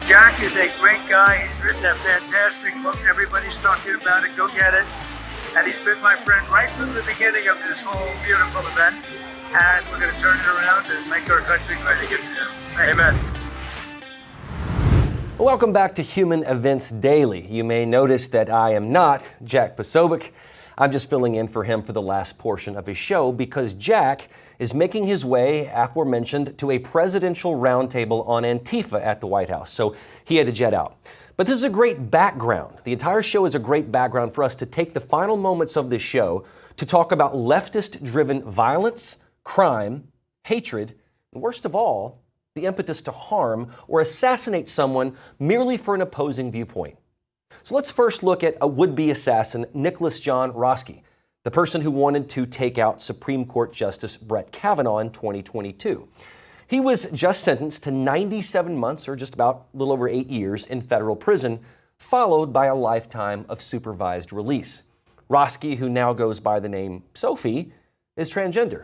Jack is a great guy. He's written a fantastic book. Everybody's talking about it. Go get it. And he's been my friend right from the beginning of this whole beautiful event. And we're going to turn it around and make our country great again. Amen. Welcome back to Human Events Daily. You may notice that I am not Jack Posobiec. I'm just filling in for him for the last portion of his show because Jack is making his way, aforementioned, to a presidential roundtable on Antifa at the White House. So he had to jet out. But this is a great background. The entire show is a great background for us to take the final moments of this show to talk about leftist-driven violence, crime, hatred, and worst of all, the impetus to harm or assassinate someone merely for an opposing viewpoint. So let's first look at a would-be assassin, Nicholas John Roske, the person who wanted to take out Supreme Court Justice Brett Kavanaugh in 2022. He was just sentenced to 97 months, or just about a little over 8 years, in federal prison, followed by a lifetime of supervised release. Roske, who now goes by the name Sophie, is transgender.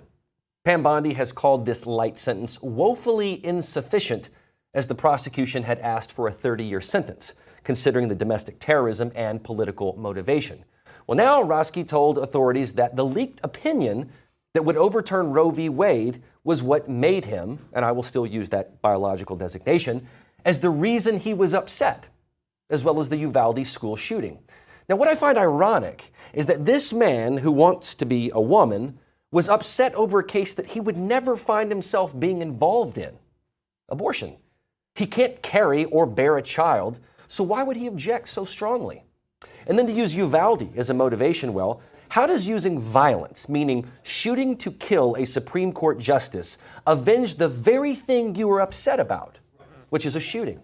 Pam Bondi has called this light sentence woefully insufficient, as the prosecution had asked for a 30-year sentence, considering the domestic terrorism and political motivation. Well, now Roske told authorities that the leaked opinion that would overturn Roe v. Wade was what made him, and I will still use that biological designation, as the reason he was upset, as well as the Uvalde school shooting. Now, what I find ironic is that this man who wants to be a woman was upset over a case that he would never find himself being involved in: abortion. He can't carry or bear a child, so why would he object so strongly? And then to use Uvalde as a motivation, well, how does using violence, meaning shooting to kill a Supreme Court justice, avenge the very thing you were upset about, which is a shooting?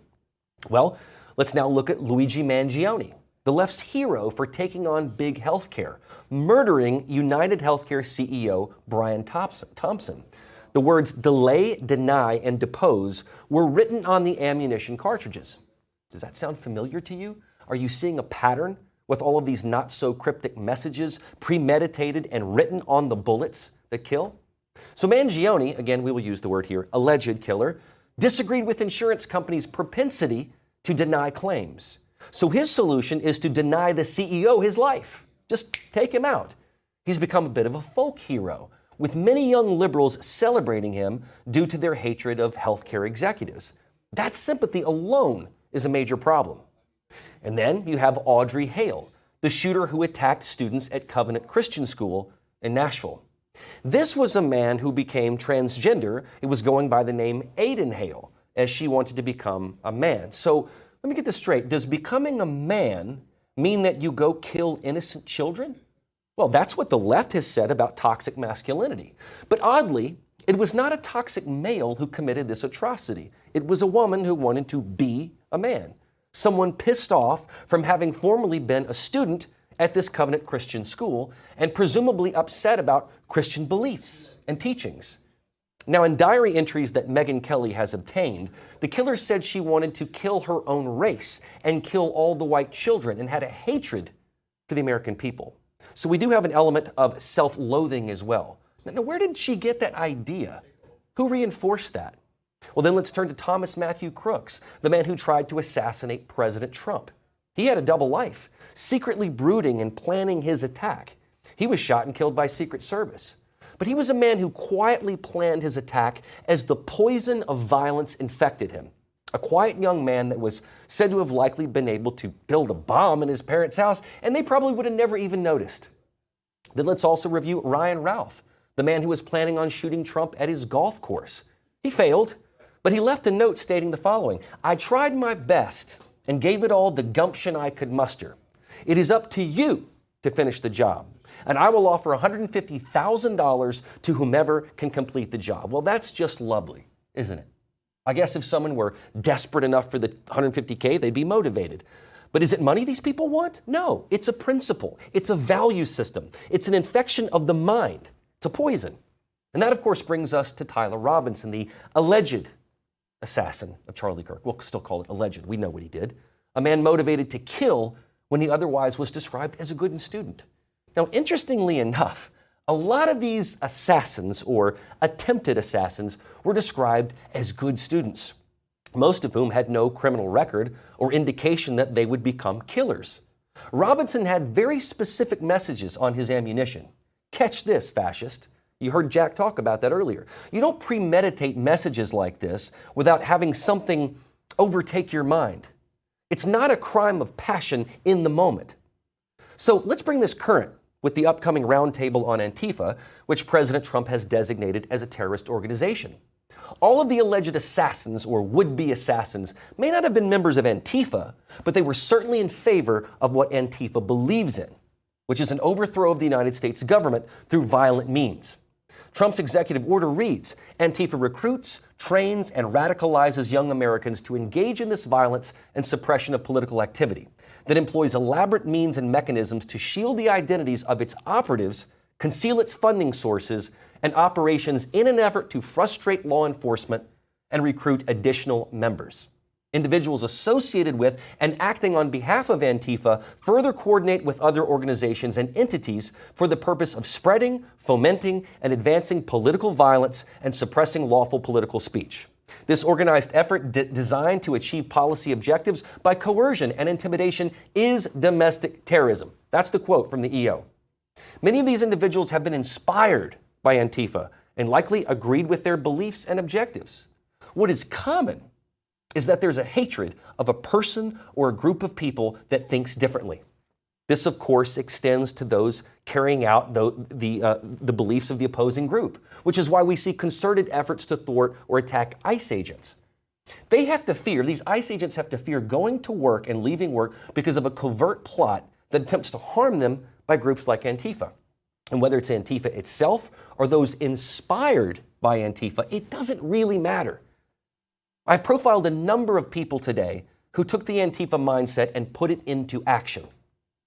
Well, let's now look at Luigi Mangione, the left's hero for taking on big healthcare, murdering United Healthcare CEO Brian Thompson. The words delay, deny, and depose were written on the ammunition cartridges. Does that sound familiar to you? Are you seeing a pattern with all of these not-so-cryptic messages premeditated and written on the bullets that kill? So Mangione, again, we will use the word here, alleged killer, disagreed with insurance companies' propensity to deny claims. So his solution is to deny the CEO his life. Just take him out. He's become a bit of a folk hero, with many young liberals celebrating him due to their hatred of healthcare executives. That sympathy alone is a major problem. And then you have Audrey Hale, the shooter who attacked students at Covenant Christian School in Nashville. This was a man who became transgender. It was going by the name Aiden Hale, as she wanted to become a man. So let me get this straight. Does becoming a man mean that you go kill innocent children? Well, that's what the left has said about toxic masculinity. But oddly, it was not a toxic male who committed this atrocity. It was a woman who wanted to be a man. Someone pissed off from having formerly been a student at this Covenant Christian school and presumably upset about Christian beliefs and teachings. Now, in diary entries that Megyn Kelly has obtained, the killer said she wanted to kill her own race and kill all the white children and had a hatred for the American people. So we do have an element of self-loathing as well. Now, where did she get that idea? Who reinforced that? Well, then let's turn to Thomas Matthew Crooks, the man who tried to assassinate President Trump. He had a double life, secretly brooding and planning his attack. He was shot and killed by Secret Service. But he was a man who quietly planned his attack as the poison of violence infected him. A quiet young man that was said to have likely been able to build a bomb in his parents' house, and they probably would have never even noticed. Then let's also review Ryan Routh, the man who was planning on shooting Trump at his golf course. He failed, but he left a note stating the following: "I tried my best and gave it all the gumption I could muster. It is up to you to finish the job, and I will offer $150,000 to whomever can complete the job." Well, that's just lovely, isn't it? I guess if someone were desperate enough for the $150K, they'd be motivated. But is it money these people want? No, it's a principle. It's a value system. It's an infection of the mind. It's a poison. And that, of course, brings us to Tyler Robinson, the alleged assassin of Charlie Kirk. We'll still call it alleged. We know what he did. A man motivated to kill when he otherwise was described as a good student. Now, interestingly enough, a lot of these assassins or attempted assassins were described as good students. most of whom had no criminal record or indication that they would become killers. Robinson had very specific messages on his ammunition. Catch this, fascist. You heard Jack talk about that earlier. You don't premeditate messages like this without having something overtake your mind. It's not a crime of passion in the moment. So let's bring this current with the upcoming Roundtable on Antifa, which President Trump has designated as a terrorist organization. All of the alleged assassins or would-be assassins may not have been members of Antifa, but they were certainly in favor of what Antifa believes in, which is an overthrow of the United States government through violent means. Trump's executive order reads, Antifa recruits, trains, and radicalizes young Americans to engage in this violence and suppression of political activity that employs elaborate means and mechanisms to shield the identities of its operatives, conceal its funding sources, and operations in an effort to frustrate law enforcement and recruit additional members. Individuals associated with and acting on behalf of Antifa further coordinate with other organizations and entities for the purpose of spreading, fomenting, and advancing political violence and suppressing lawful political speech. This organized effort designed to achieve policy objectives by coercion and intimidation is domestic terrorism. That's the quote from the EO. Many of these individuals have been inspired by Antifa and likely agreed with their beliefs and objectives. What is common is that there's a hatred of a person or a group of people that thinks differently. This, of course, extends to those carrying out the beliefs of the opposing group, which is why we see concerted efforts to thwart or attack ICE agents. They have to fear, these ICE agents have to fear going to work and leaving work because of a covert plot that attempts to harm them by groups like Antifa. And whether it's Antifa itself or those inspired by Antifa, it doesn't really matter. I've profiled a number of people today who took the Antifa mindset and put it into action.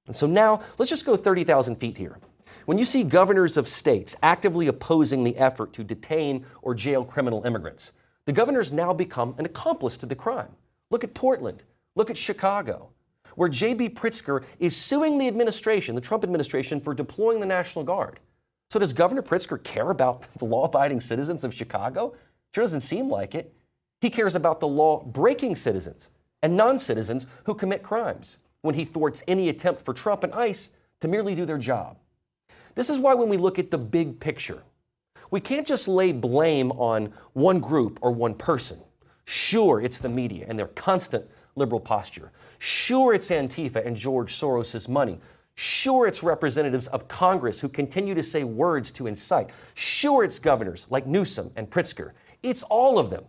And so now, let's just go 30,000 feet here. When you see governors of states actively opposing the effort to detain or jail criminal immigrants, the governors now become an accomplice to the crime. Look at Portland. Look at Chicago, where J.B. Pritzker is suing the administration, the Trump administration, for deploying the National Guard. So does Governor Pritzker care about the law-abiding citizens of Chicago? Sure doesn't seem like it. He cares about the law-breaking citizens and non-citizens who commit crimes when he thwarts any attempt for Trump and ICE to merely do their job. This is why when we look at the big picture, we can't just lay blame on one group or one person. Sure, it's the media and their constant liberal posture. Sure, it's Antifa and George Soros's money. Sure, it's representatives of Congress who continue to say words to incite. Sure, it's governors like Newsom and Pritzker. It's all of them.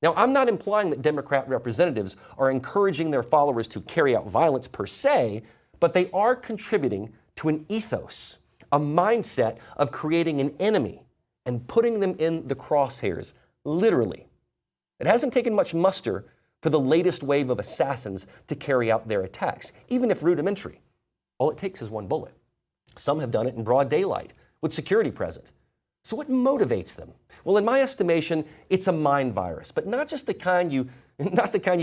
Now, I'm not implying that Democrat representatives are encouraging their followers to carry out violence per se, but they are contributing to an ethos, a mindset of creating an enemy and putting them in the crosshairs, literally. It hasn't taken much muster for the latest wave of assassins to carry out their attacks, even if rudimentary. All it takes is one bullet. Some have done it in broad daylight, with security present. So what motivates them? Well, in my estimation, it's a mind virus, but not just the kind you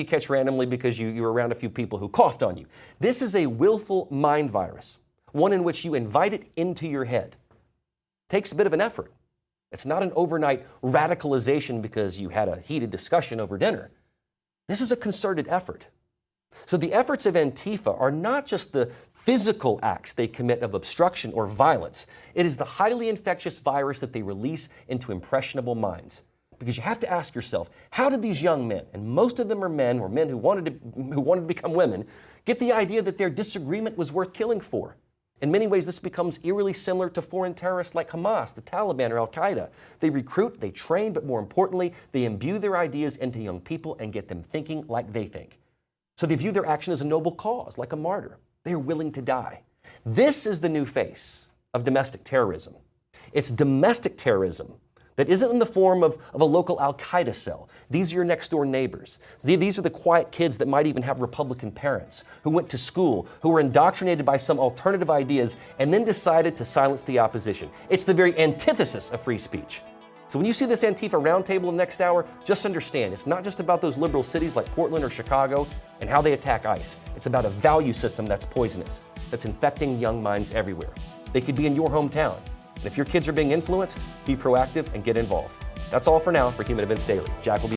catch randomly because you were around a few people who coughed on you. This is a willful mind virus, one in which you invite it into your head. It takes a bit of an effort. It's not an overnight radicalization because you had a heated discussion over dinner. This is a concerted effort. So the efforts of Antifa are not just the physical acts they commit of obstruction or violence. It is the highly infectious virus that they release into impressionable minds. Because you have to ask yourself, how did these young men, and most of them are men or men who wanted to become women, get the idea that their disagreement was worth killing for? In many ways, this becomes eerily similar to foreign terrorists like Hamas, the Taliban, or Al-Qaeda. They recruit, they train, but more importantly, they imbue their ideas into young people and get them thinking like they think. So they view their action as a noble cause, like a martyr. They are willing to die. This is the new face of domestic terrorism. It's domestic terrorism that isn't in the form of a local Al-Qaeda cell. These are your next-door neighbors. These are the quiet kids that might even have Republican parents, who went to school, who were indoctrinated by some alternative ideas, and then decided to silence the opposition. It's the very antithesis of free speech. So when you see this Antifa roundtable in the next hour, just understand, it's not just about those liberal cities like Portland or Chicago and how they attack ICE. It's about a value system that's poisonous, that's infecting young minds everywhere. They could be in your hometown. And if your kids are being influenced, be proactive and get involved. That's all for now for Human Events Daily. Jack will be